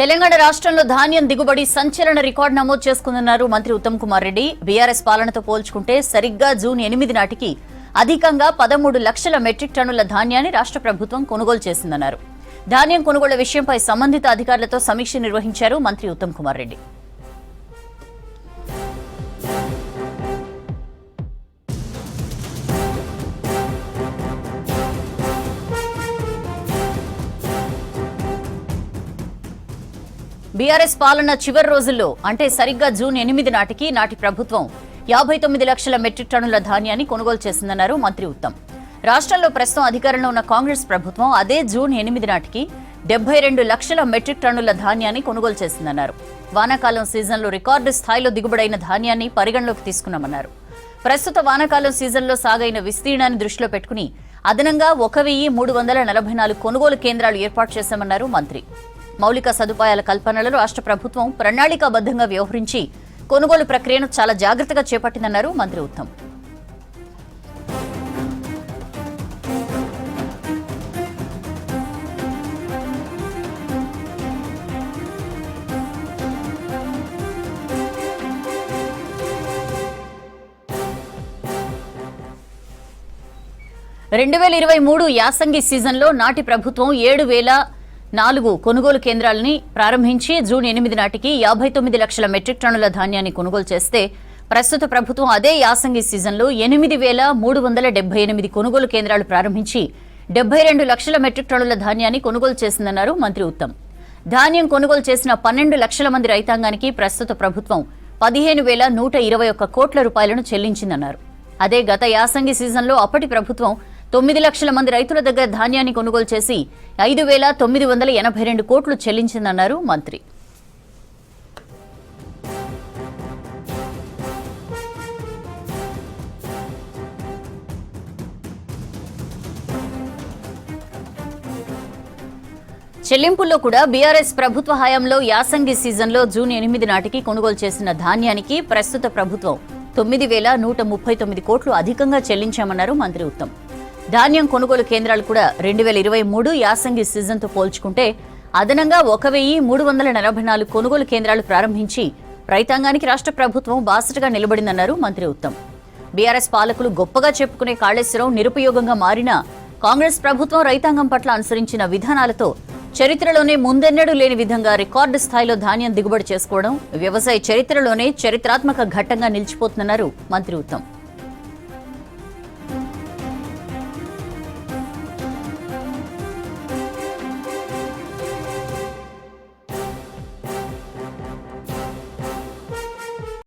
తెలంగాణ రాష్ట్రంలో ధాన్యం దిగుబడి సంచలన రికార్డు నమోదు చేసుకుందన్నారు మంత్రి ఉత్తమ్ కుమార్ రెడ్డి. బీఆర్ఎస్ పాలనతో పోల్చుకుంటే సరిగ్గా జూన్ 8 నాటికి అధికంగా 13 లక్షల మెట్రిక్ టన్నుల ధాన్యాన్ని రాష్ట్ర ప్రభుత్వం కొనుగోలు చేసిందన్నారు. ధాన్యం కొనుగోళ్ల విషయంపై సంబంధిత అధికారులతో సమీక్ష నిర్వహించారు మంత్రి ఉత్తమ్ కుమార్ రెడ్డి. బీఆర్ఎస్ పాలన చివరి రోజుల్లో అంటే సరిగ్గా జూన్ 8 నాటికి నాటి ప్రభుత్వం 59 లక్షల మెట్రిక్ టన్నుల ధాన్యాన్ని కొనుగోలు చేసిందన్నారు మంత్రి ఉత్తమ్. రాష్ట్రంలో ప్రస్తుతం అధికారంలో ఉన్న కాంగ్రెస్ ప్రభుత్వం అదే జూన్ 8 నాటికి 72 లక్షల మెట్రిక్ టన్నుల ధాన్యాన్ని కొనుగోలు చేసిందన్నారు. వానాకాలం సీజన్లో రికార్డు స్థాయిలో దిగుబడైన ధాన్యాన్ని పరిగణలోకి తీసుకున్నామన్నారు. ప్రస్తుత వానాకాలం సీజన్లో సాగైన విస్తీర్ణాన్ని దృష్టిలో పెట్టుకుని అదనంగా 1344 కొనుగోలు కేంద్రాలు ఏర్పాటు చేశామన్నారు మంత్రి. మౌలిక సదుపాయాల కల్పనలో రాష్ట్ర ప్రభుత్వం ప్రణాళికాబద్ధంగా వ్యవహరించి కొనుగోలు ప్రక్రియను చాలా జాగ్రత్తగా చేపట్టిందన్నారు మంత్రి ఉత్తమ్. రెండు 2023 యాసంగి సీజన్లో నాటి ప్రభుత్వం 7,004 కొనుగోలు కేంద్రాలని ప్రారంభించి జూన్ 8 నాటికి 59 లక్షల మెట్రిక్ టన్నుల ధాన్యాన్ని కొనుగోలు చేస్తే ప్రస్తుత ప్రభుత్వం అదే యాసంగి సీజన్లో 8,378 కొనుగోలు కేంద్రాలు ప్రారంభించి 72 లక్షల మెట్రిక్ టన్నుల ధాన్యాన్ని కొనుగోలు చేసిందన్నారు మంత్రి ఉత్తమ్. ధాన్యం కొనుగోలు చేసిన 12 లక్షల మంది రైతాంగానికి ప్రస్తుత ప్రభుత్వం 15,121 కోట్ల రూపాయలను చెల్లించిందన్నారు. అదే గత యాసంగి సీజన్లో అప్పటి ప్రభుత్వం 9 లక్షల మంది రైతుల దగ్గర ధాన్యాన్ని కొనుగోలు చేసి 5,982 కోట్లు చెల్లించిందన్నారు మంత్రి. చెల్లింపుల్లో కూడా బీఆర్ఎస్ ప్రభుత్వ హయాంలో యాసంగి సీజన్లో జూన్ 8 నాటికి కొనుగోలు చేసిన ధాన్యానికి ప్రస్తుత ప్రభుత్వం 9,139 కోట్లు అధికంగా చెల్లించామన్నారు మంత్రి ఉత్తమ్. ధాన్యం కొనుగోలు కేంద్రాలు కూడా 2023 యాసంగి సీజన్తో పోల్చుకుంటే అదనంగా 1,344 కొనుగోలు కేంద్రాలు ప్రారంభించి రైతాంగానికి రాష్ట్ర ప్రభుత్వం బాసటగా నిలబడిందన్నారు మంత్రి ఉత్తమ్. బీఆర్ఎస్ పాలకులు గొప్పగా చెప్పుకునే కాళేశ్వరం నిరుపయోగంగా మారినా కాంగ్రెస్ ప్రభుత్వం రైతాంగం పట్ల అనుసరించిన విధానాలతో చరిత్రలోనే ముందెన్నడూ లేని విధంగా రికార్డు స్థాయిలో ధాన్యం దిగుబడి చేసుకోవడం వ్యవసాయ చరిత్రలోనే చరిత్రాత్మక ఘట్టంగా నిలిచిపోతుందన్నారు మంత్రి ఉత్తమ్.